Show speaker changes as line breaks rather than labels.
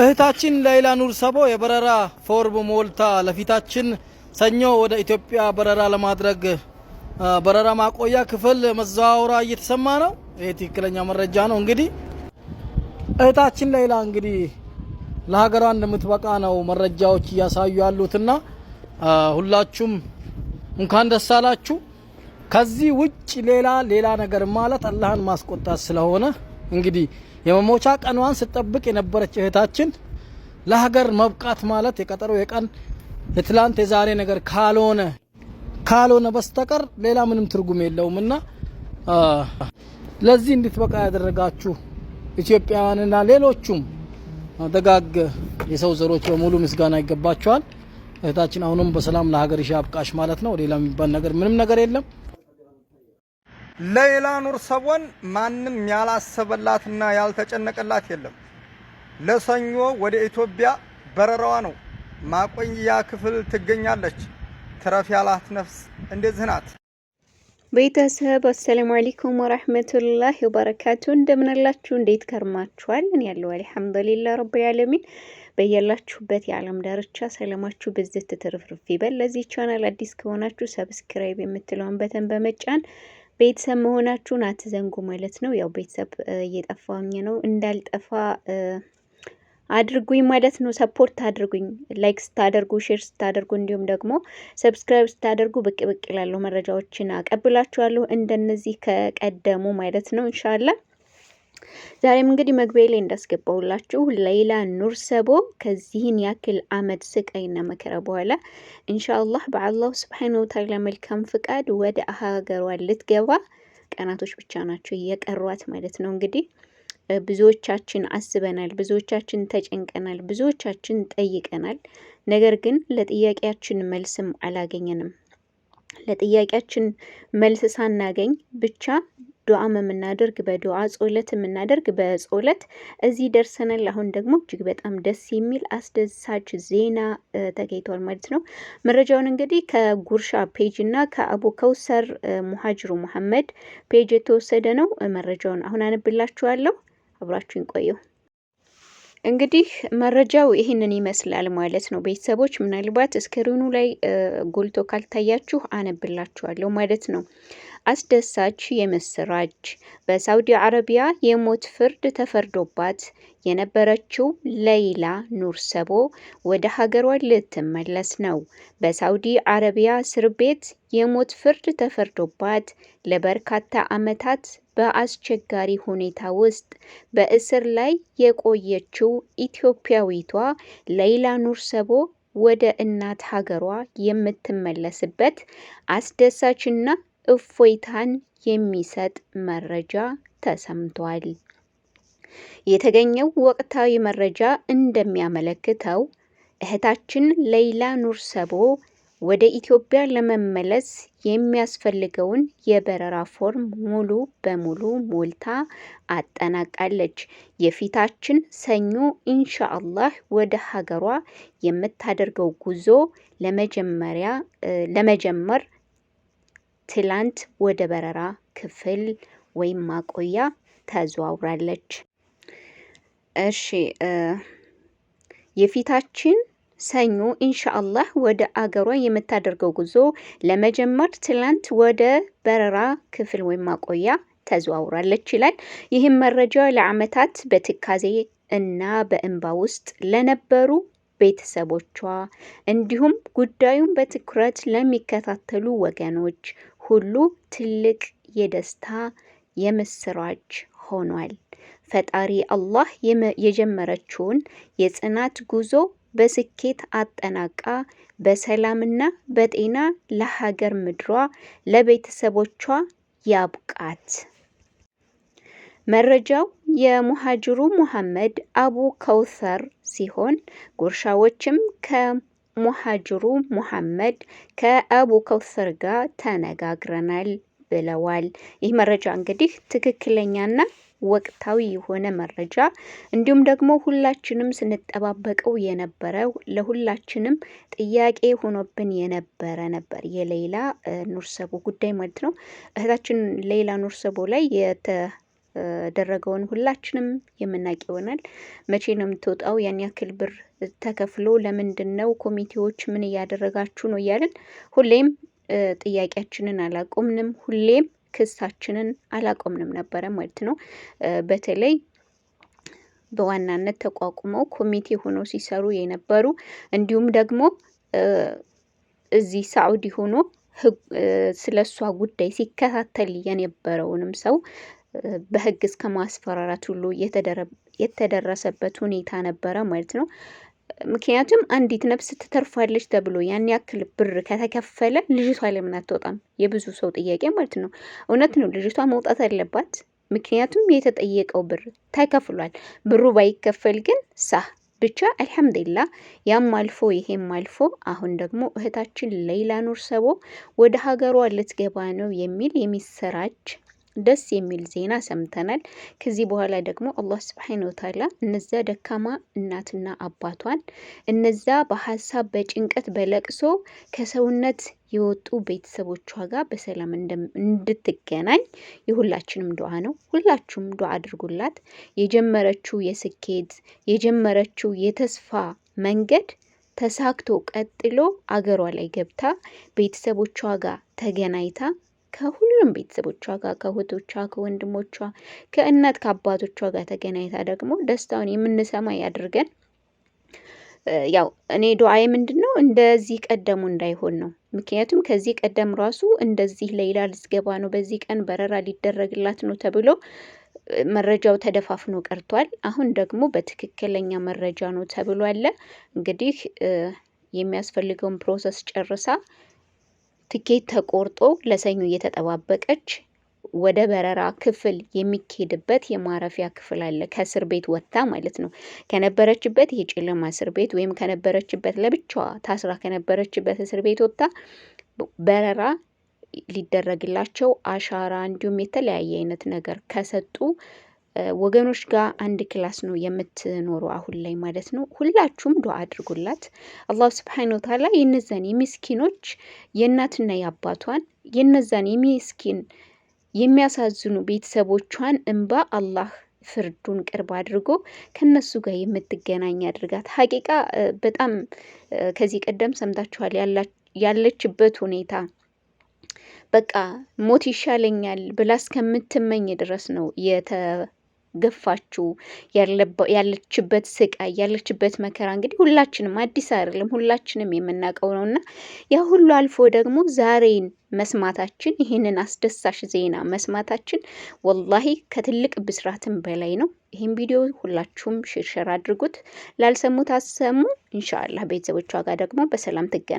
እህታችን ሌይላ ኑር ሰቦ የበረራ ፎርም ሞልታ ለፊታችን ሰኞ ወደ ኢትዮጵያ በረራ ለማድረግ በረራ ማቆያ ክፍል መዘዋወሯ እየተሰማ ነው። ይሄ ትክክለኛ መረጃ ነው። እንግዲህ እህታችን ሌይላ እንግዲህ ለሀገሯ እንደምትበቃ ነው መረጃዎች እያሳዩ ያሉትና ሁላችሁም እንኳን ደስ አላችሁ። ከዚህ ውጭ ሌላ ነገር ማለት አላህን ማስቆጣት ስለሆነ እንግዲህ የመሞቻ ቀኗን ስትጠብቅ የነበረች እህታችን ለሀገር መብቃት ማለት የቀጠሮ የቀን የትላንት የዛሬ ነገር ካልሆነ በስተቀር ሌላ ምንም ትርጉም የለውምና ለዚህ እንድትበቃ ያደረጋችሁ ኢትዮጵያውያንና ሌሎቹም ደጋግ የሰው ዘሮች በሙሉ ምስጋና ይገባቸዋል። እህታችን አሁንም በሰላም ለሀገርሽ ያብቃሽ ማለት ነው። ሌላ የሚባል ነገር ምንም ነገር የለም።
ሌይላ ኑር ሰቦን ማንም ያላሰበላትና ያልተጨነቀላት የለም። ለሰኞ ወደ ኢትዮጵያ በረራዋ ነው። ማቆያ ክፍል ትገኛለች። ትረፍ ያላት ነፍስ እንደዚህ ናት።
ቤተሰብ አሰላሙ አለይኩም ወራህመቱላሂ ወበረካቱ። እንደምናላችሁ እንዴት ከርማችኋል? እኔ ያለው አልሐምዱሊላህ ረብል ዓለሚን። በያላችሁበት የዓለም ዳርቻ ሰላማችሁ ብዝት ትርፍርፍ ይበል። ለዚህ ቻናል አዲስ ከሆናችሁ ሰብስክራይብ የምትለውን በተን በመጫን ቤተሰብ መሆናችሁን አትዘንጉ ማለት ነው። ያው ቤተሰብ እየጠፋኝ ነው፣ እንዳልጠፋ አድርጉኝ ማለት ነው። ሰፖርት አድርጉኝ፣ ላይክ ስታደርጉ፣ ሼር ስታደርጉ እንዲሁም ደግሞ ሰብስክራይብ ስታደርጉ ብቅ ይላሉ መረጃዎችን አቀብላችኋለሁ እንደነዚህ ከቀደሙ ማለት ነው ኢንሻአላህ። ዛሬም እንግዲህ መግቢያ ላይ እንዳስገባውላችሁ ሌይላ ኑር ሰቦ ከዚህን ያክል አመት ስቃይና መከራ በኋላ ኢንሻአላህ በአላህ Subhanahu Wa Ta'ala መልካም ፍቃድ ወደ ሀገሯ ልትገባ ቀናቶች ብቻ ናቸው የቀሯት ማለት ነው። እንግዲህ ብዙዎቻችን አስበናል፣ ብዙዎቻችን ተጨንቀናል፣ ብዙዎቻችን ጠይቀናል። ነገር ግን ለጥያቄያችን መልስም አላገኘንም። ለጥያቄያችን መልስ ሳናገኝ ብቻ ዱዓ የምናደርግ በዱዓ ጾለት የምናደርግ በጾለት እዚህ ደርሰናል። አሁን ደግሞ እጅግ በጣም ደስ የሚል አስደሳች ዜና ተገኝቷል ማለት ነው። መረጃውን እንግዲህ ከጉርሻ ፔጅ እና ከአቡ ከውሰር ሙሃጅሩ መሐመድ ፔጅ የተወሰደ ነው። መረጃውን አሁን አነብላችኋለሁ፣ አብራችሁን ቆዩ። እንግዲህ መረጃው ይህንን ይመስላል ማለት ነው። ቤተሰቦች ምናልባት ስክሪኑ ላይ ጎልቶ ካልታያችሁ አነብላችኋለሁ ማለት ነው። አስደሳች የምስራች! በሳውዲ አረቢያ የሞት ፍርድ ተፈርዶባት የነበረችው ሌይላ ኑር ሰቦ ወደ ሀገሯ ልትመለስ ነው። በሳውዲ አረቢያ እስር ቤት የሞት ፍርድ ተፈርዶባት ለበርካታ ዓመታት በአስቸጋሪ ሁኔታ ውስጥ በእስር ላይ የቆየችው ኢትዮጵያዊቷ ሌይላ ኑር ሰቦ ወደ እናት ሀገሯ የምትመለስበት አስደሳችና እፎይታን የሚሰጥ መረጃ ተሰምቷል። የተገኘው ወቅታዊ መረጃ እንደሚያመለክተው እህታችን ሌይላ ኑር ሰቦ ወደ ኢትዮጵያ ለመመለስ የሚያስፈልገውን የበረራ ፎርም ሙሉ በሙሉ ሞልታ አጠናቃለች። የፊታችን ሰኞ ኢንሻአላህ ወደ ሀገሯ የምታደርገው ጉዞ ለመጀመር ትላንት ወደ በረራ ክፍል ወይም ማቆያ ተዘዋውራለች። እሺ የፊታችን ሰኞ ኢንሻአላህ ወደ አገሯ የምታደርገው ጉዞ ለመጀመር ትላንት ወደ በረራ ክፍል ወይም ማቆያ ተዘዋውራለች ይላል። ይህም መረጃ ለዓመታት በትካዜ እና በእንባ ውስጥ ለነበሩ ቤተሰቦቿ እንዲሁም ጉዳዩን በትኩረት ለሚከታተሉ ወገኖች ሁሉ ትልቅ የደስታ የምስራች ሆኗል። ፈጣሪ አላህ የጀመረችውን የጽናት ጉዞ በስኬት አጠናቃ በሰላምና በጤና ለሀገር ምድሯ ለቤተሰቦቿ ያብቃት። መረጃው የሙሃጅሩ መሐመድ አቡ ከውሰር ሲሆን ጉርሻዎችም ከሙሃጅሩ መሐመድ ከአቡ ከውሰር ጋር ተነጋግረናል ብለዋል። ይህ መረጃ እንግዲህ ትክክለኛና ወቅታዊ የሆነ መረጃ እንዲሁም ደግሞ ሁላችንም ስንጠባበቀው የነበረው ለሁላችንም ጥያቄ ሆኖብን የነበረ ነበር የሌይላ ኑር ሰቦ ጉዳይ ማለት ነው። እህታችን ሌይላ ኑር ሰቦ ላይ ደረገውን ሁላችንም የምናውቅ ይሆናል። መቼ ነው የምትወጣው? ያን ያክል ብር ተከፍሎ ለምንድን ነው? ኮሚቴዎች ምን እያደረጋችሁ ነው? እያልን ሁሌም ጥያቄያችንን አላቆምንም። ሁሌም ክሳችንን አላቆምንም ነበረ ማለት ነው። በተለይ በዋናነት ተቋቁመው ኮሚቴ ሆነው ሲሰሩ የነበሩ እንዲሁም ደግሞ እዚህ ሳዑዲ ሆኖ ስለሷ ጉዳይ ሲከታተል የነበረውንም ሰው በህግ እስከ ማስፈራራት ሁሉ የተደረሰበት ሁኔታ ነበረ ማለት ነው። ምክንያቱም አንዲት ነፍስ ትተርፋለች ተብሎ ያን ያክል ብር ከተከፈለ ልጅቷ ለምን አትወጣም? የብዙ ሰው ጥያቄ ማለት ነው። እውነት ነው፣ ልጅቷ መውጣት አለባት። ምክንያቱም የተጠየቀው ብር ተከፍሏል። ብሩ ባይከፈል ግን ብቻ አልሐምዱሊላህ ያም አልፎ ይሄም አልፎ አሁን ደግሞ እህታችን ሌይላ ኑር ሰቦ ወደ ሀገሯ ልትገባ ነው የሚል የሚሰራች ደስ የሚል ዜና ሰምተናል። ከዚህ በኋላ ደግሞ አላህ ሱብሓነሁ ወተዓላ እነዛ ደካማ እናትና አባቷን እነዛ በሀሳብ በጭንቀት በለቅሶ ከሰውነት የወጡ ቤተሰቦቿ ጋር በሰላም እንድትገናኝ የሁላችንም ዱዓ ነው። ሁላችሁም ዱዓ አድርጉላት። የጀመረችው የስኬት የጀመረችው የተስፋ መንገድ ተሳክቶ ቀጥሎ አገሯ ላይ ገብታ ቤተሰቦቿ ጋር ተገናኝታ ከሁሉም ቤተሰቦቿ ጋር ከእህቶቿ፣ ከወንድሞቿ፣ ከእናት ከአባቶቿ ጋር ተገናኝታ ደግሞ ደስታውን የምንሰማ ያድርገን። ያው እኔ ዱዓዬ ምንድነው እንደዚህ ቀደሙ እንዳይሆን ነው። ምክንያቱም ከዚህ ቀደም ራሱ እንደዚህ ሌይላ ልትገባ ነው፣ በዚህ ቀን በረራ ሊደረግላት ነው ተብሎ መረጃው ተደፋፍኖ ቀርቷል። አሁን ደግሞ በትክክለኛ መረጃ ነው ተብሏል። እንግዲህ የሚያስፈልገውን ፕሮሰስ ጨርሳ ትኬት ተቆርጦ ለሰኞ እየተጠባበቀች ወደ በረራ ክፍል የሚኬድበት የማረፊያ ክፍል አለ። ከእስር ቤት ወጥታ ማለት ነው። ከነበረችበት የጨለማ እስር ቤት ወይም ከነበረችበት ለብቻዋ ታስራ ከነበረችበት እስር ቤት ወጥታ በረራ ሊደረግላቸው አሻራ እንዲሁም የተለያየ አይነት ነገር ከሰጡ ወገኖች ጋር አንድ ክላስ ነው የምትኖረው አሁን ላይ ማለት ነው። ሁላችሁም ዱዓ አድርጉላት። አላህ ሱብሓነሁ ወተዓላ የነዛን የምስኪኖች የእናትና የአባቷን የነዛን የምስኪን የሚያሳዝኑ ቤተሰቦቿን እንባ አላህ ፍርዱን ቅርብ አድርጎ ከነሱ ጋር የምትገናኝ አድርጋት። ሀቂቃ በጣም ከዚህ ቀደም ሰምታችኋል ያለችበት ሁኔታ በቃ ሞት ይሻለኛል ብላ እስከምትመኝ ድረስ ነው የተገፋችው። ያለችበት ስቃይ ያለችበት መከራ እንግዲህ ሁላችንም አዲስ አይደለም፣ ሁላችንም የምናውቀው ነውና ያ ሁሉ አልፎ ደግሞ ዛሬን መስማታችን ይህንን አስደሳች ዜና መስማታችን ወላሂ ከትልቅ ብስራትም በላይ ነው። ይህን ቪዲዮ ሁላችሁም ሼር አድርጉት፣ ላልሰሙት አሰሙ። ኢንሻአላህ ቤተሰቦቿ ጋር ደግሞ በሰላም ትገናኝ።